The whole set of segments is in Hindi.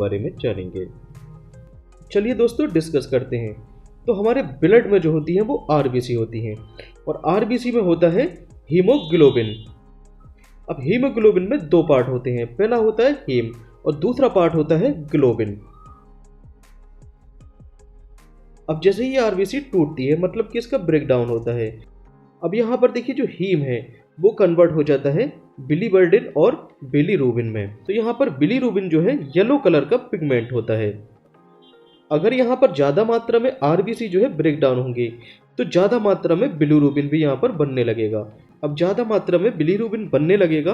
बारे में जानेंगे। चलिए दोस्तों डिस्कस करते हैं। तो हमारे ब्लड में जो होती है वो आरबीसी होती हैं और आरबीसी में होता है हीमोग्लोबिन। अब हीमोग्लोबिन में दो पार्ट होते हैं, पहला होता है हीम और दूसरा पार्ट होता है ग्लोबिन। अब जैसे ही आरबीसी टूटती है मतलब कि इसका ब्रेकडाउन होता है। अब यहाँ पर देखिए जो हीम है वो कन्वर्ट हो जाता है बिलीवर्डिन और बिलीरूबिन में। तो यहाँ पर बिलीरूबिन जो है येलो कलर का पिगमेंट होता है। अगर यहाँ पर ज़्यादा मात्रा में आरबीसी जो है ब्रेक डाउन होंगे तो ज़्यादा मात्रा में बिलीरूबिन भी यहाँ पर बनने लगेगा। अब ज़्यादा मात्रा में बिलीरूबिन बनने लगेगा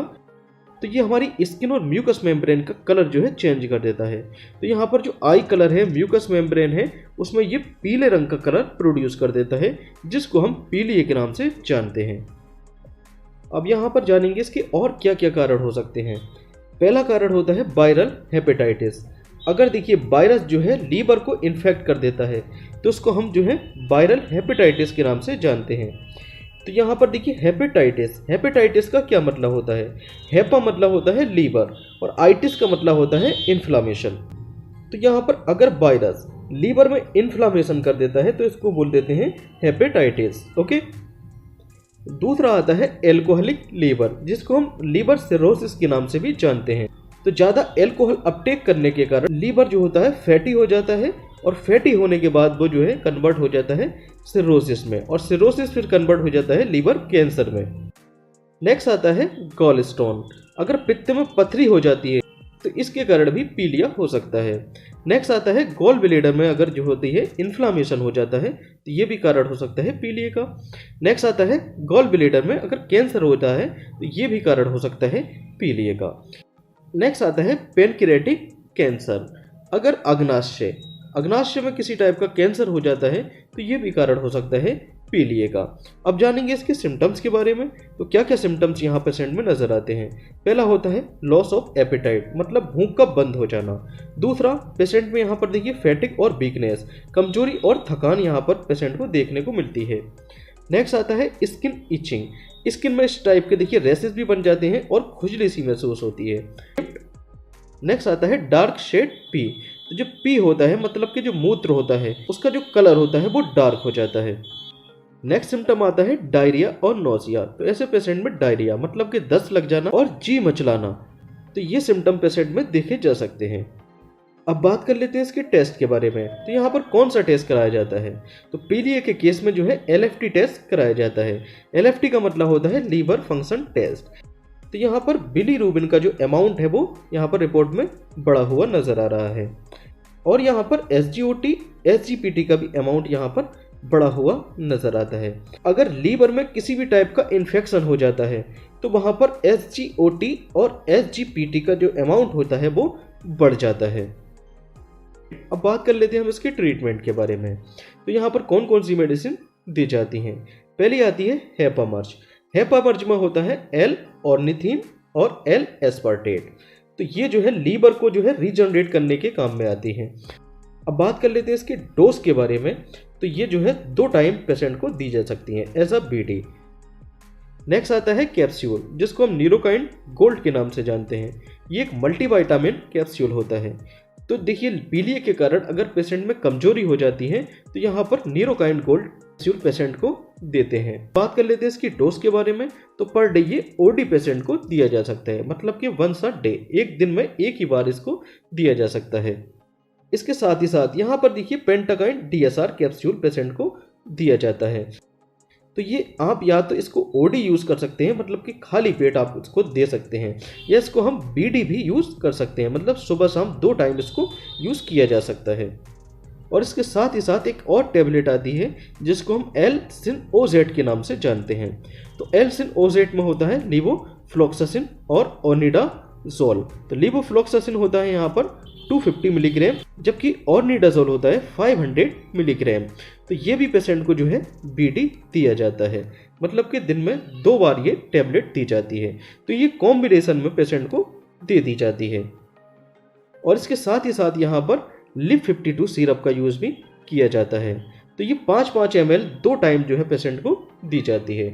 तो ये हमारी स्किन और म्यूकस मेम्ब्रेन का कलर जो है चेंज कर देता है। तो यहाँ पर जो आई कलर है, म्यूकस मेम्ब्रेन है, उसमें ये पीले रंग का कलर प्रोड्यूस कर देता है जिसको हम पीलिए के नाम से जानते हैं। अब यहाँ पर जानेंगे इसके और क्या क्या कारण हो सकते हैं। पहला कारण होता है वायरल हेपेटाइटिस। अगर देखिए वायरस जो है लीवर को इन्फेक्ट कर देता है तो उसको हम जो है वायरल हेपेटाइटिस के नाम से जानते हैं। तो यहाँ पर देखिए हेपेटाइटिस का क्या मतलब होता है। हेपा मतलब होता है लीवर और आइटिस का मतलब होता है इन्फ्लामेशन। तो यहाँ पर अगर वायरस लीवर में इन्फ्लामेशन कर देता है तो इसको बोल देते हैं हेपेटाइटिस। ओके। दूसरा आता है एल्कोहलिक लीवर, जिसको हम लीवर सिरोसिस के नाम से भी जानते हैं। तो ज़्यादा एल्कोहल अपटेक करने के कारण लीवर जो होता है फैटी हो जाता है और फैटी होने के बाद वो जो है कन्वर्ट हो जाता है सिरोसिस में और सिरोसिस फिर कन्वर्ट हो जाता है लीवर कैंसर में। नेक्स्ट आता है गॉल स्टोन। अगर पित्त में पथरी हो जाती है तो इसके कारण भी पीलिया हो सकता है। नेक्स्ट आता है गॉल ब्लैडर में अगर जो होती है इन्फ्लामेशन हो जाता है तो ये भी कारण हो सकता है पीलिया का। नेक्स्ट आता है गॉल ब्लैडर में अगर कैंसर होता है तो ये भी कारण हो सकता है पीलिया का। नेक्स्ट आता है पैनक्रियाटिक कैंसर। अगर अग्नाशय में किसी टाइप का कैंसर हो जाता है तो ये भी कारण हो सकता है पीलिया का। अब जानेंगे इसके सिम्टम्स के बारे में। तो क्या क्या सिम्टम्स यहाँ पेशेंट में नजर आते हैं। पहला होता है लॉस ऑफ एपेटाइट, मतलब भूख का बंद हो जाना। दूसरा पेशेंट में यहाँ पर देखिए फैटिक और वीकनेस, कमजोरी और थकान यहाँ पर पेशेंट को देखने को मिलती है। नेक्स्ट आता है स्किन इचिंग। स्किन में इस टाइप के देखिए रेसेस भी बन जाते हैं और खुजली सी महसूस होती है। नेक्स्ट आता है डार्क शेड पी। तो जो पी होता है मतलब कि जो मूत्र होता है उसका जो कलर होता है वो डार्क हो जाता है। नेक्स्ट सिम्टम आता है डायरिया और नोजिया। तो ऐसे पेशेंट में डायरिया मतलब कि दस्त लग जाना और जी मचलाना, तो ये सिम्टम पेशेंट में देखे जा सकते हैं। अब बात कर लेते हैं इसके टेस्ट के बारे में। तो यहाँ पर कौन सा टेस्ट कराया जाता है। तो पीलिया के केस में जो है एलएफटी टेस्ट कराया जाता है। एलएफटी का मतलब होता है लीवर फंक्शन टेस्ट। तो यहाँ पर बिलीरूबिन का जो अमाउंट है वो यहाँ पर रिपोर्ट में बढ़ा हुआ नजर आ रहा है और यहाँ पर एसजीओटी एसजीपीटी का भी अमाउंट यहाँ पर बढ़ा हुआ नजर आता है। अगर लीवर में किसी भी टाइप का इन्फेक्शन हो जाता है तो वहाँ पर एसजीओटी और एसजीपीटी का जो अमाउंट होता है वो बढ़ जाता है। अब बात कर लेते हैं हम इसके ट्रीटमेंट के बारे में। तो यहाँ पर कौन कौन सी मेडिसिन दी जाती हैं। पहली आती है हेपामर्ज। हेपामर्ज में होता है एल ऑर्निथिन और एल एस्पार्टेट। तो ये जो है लीवर को जो है रीजनरेट करने के काम में आती है। अब बात कर लेते हैं इसके डोज के बारे में। तो ये जो है 2 टाइम पेशेंट को दी जा सकती है एज अ बीडी। नेक्स्ट आता है कैप्सूल, जिसको हम न्यूरोकाइन गोल्ड के नाम से जानते हैं। ये एक मल्टीविटामिन कैप्सूल होता है। तो देखिए पीलिया के कारण अगर पेशेंट में कमजोरी हो जाती है तो यहाँ पर न्यूरोकाइन गोल्ड कैप्सूल पेशेंट को देते हैं। बात कर लेते हैं इसकी डोज के बारे में। तो पर डे ये ओडी पेशेंट को दिया जा सकता है, मतलब कि वंस अ डे, एक दिन में एक ही बार इसको दिया जा सकता है। इसके साथ ही साथ यहाँ पर देखिए पेंटाकाइन डीएसआर कैप्सूल पेशेंट को दिया जाता है। तो ये आप या तो इसको ओडी यूज कर सकते हैं, मतलब कि खाली पेट आप इसको दे सकते हैं, या इसको हम बीडी भी यूज कर सकते हैं, मतलब सुबह शाम 2 टाइम इसको यूज किया जा सकता है। और इसके साथ ही साथ एक और टेबलेट आती है जिसको हम एल-सिन-ओ-जेड के नाम से जानते हैं। तो एल-सिन-ओ-जेड में होता है लीवोफ्लॉक्सासिन और ओनिडाजोल। तो लीवोफ्लॉक्सासिन होता है यहाँ पर 250 मिलीग्राम, जबकि ऑर्निडाजोल होता है 500 मिलीग्राम। तो ये भी पेशेंट को जो है बीडी दिया जाता है, मतलब कि दिन में 2 बार ये टेबलेट दी जाती है। तो ये कॉम्बिनेशन में पेशेंट को दे दी जाती है। और इसके साथ ही साथ यहाँ पर लिप 52 सिरप का यूज भी किया जाता है। तो ये 5-5 ml 2 टाइम जो है पेशेंट को दी जाती है।